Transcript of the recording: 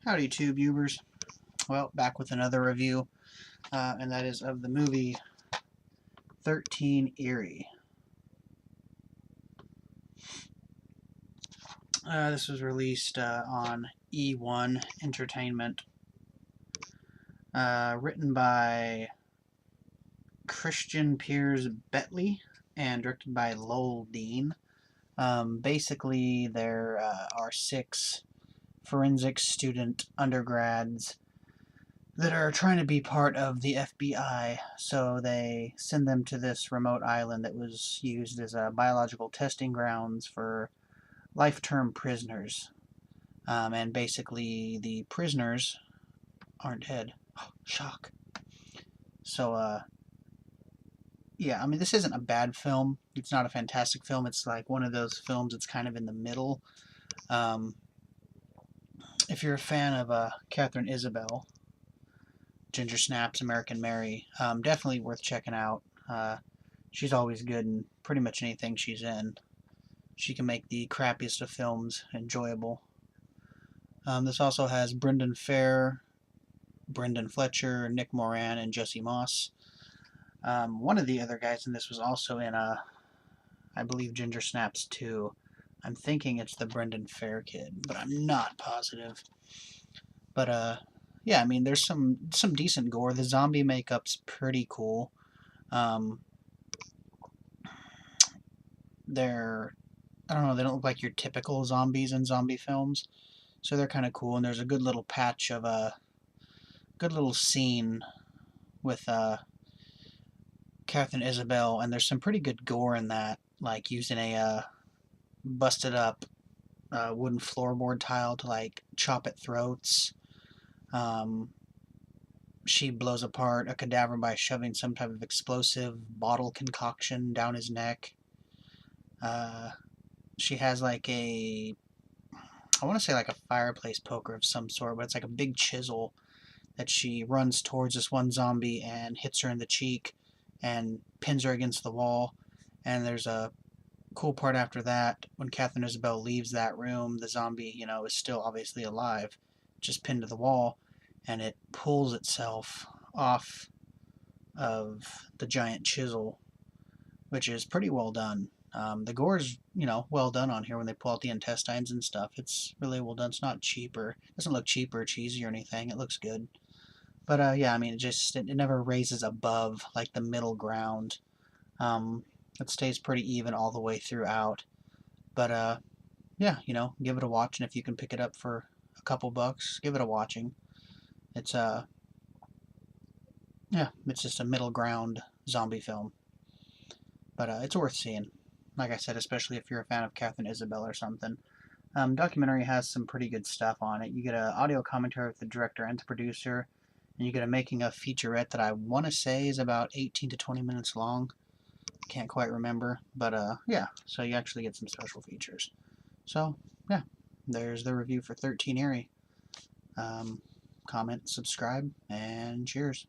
Howdy, tubers. Well, back with another review, and that is of the movie 13 Eerie. This was released on E1 Entertainment, written by Christian Piers Betley and directed by Lowell Dean. Basically, there are 6 forensics student undergrads that are trying to be part of the FBI, so they send them to this remote island that was used as a biological testing grounds for life-term prisoners. And basically, the prisoners aren't dead. Oh, shock. So, yeah, I mean, this isn't a bad film. It's not a fantastic film. It's like one of those films that's kind of in the middle. Um, if you're a fan of Catherine Isabel, Ginger Snaps, American Mary, definitely worth checking out. She's always good in pretty much anything she's in. She can make the crappiest of films enjoyable. This also has Brendan Fair, Brendan Fletcher, Nick Moran, and Jesse Moss. One of the other guys in this was also in, I believe, Ginger Snaps 2. I'm thinking it's the Brendan Fair kid, but I'm not positive. But, yeah, I mean, there's some decent gore. The zombie makeup's pretty cool. They're, I don't know, they don't look like your typical zombies in zombie films, so they're kind of cool. And there's a good little patch of a good little scene with Catherine Isabel, and there's some pretty good gore in that, like using a busted up wooden floorboard tile to like chop at throats. She blows apart a cadaver by shoving some type of explosive bottle concoction down his neck. She has like I want to say like a fireplace poker of some sort, but it's like a big chisel that she runs towards this one zombie and hits her in the cheek and pins her against the wall. And there's a cool part after that. When Catherine Isabel leaves that room, the zombie, is still obviously alive, just pinned to the wall, and it pulls itself off of the giant chisel, which is pretty well done. The gore's, well done on here when they pull out the intestines and stuff. It's really well done. It's not cheap or it doesn't look cheap or cheesy or anything. It looks good. But yeah, I mean, it never raises above like the middle ground. It stays pretty even all the way throughout. But yeah, give it a watch, and if you can pick it up for a couple bucks, give it a watching. It's yeah, it's just a middle ground zombie film, but it's worth seeing. Like I said, especially if you're a fan of Catherine Isabel or something. Documentary has some pretty good stuff on it. You get an audio commentary with the director and the producer, and you get a making of featurette that I want to say is about 18 to 20 minutes long. Can't quite remember, but yeah, so you actually get some special features. So yeah, there's the review for 13 Eerie. Comment, subscribe, and cheers.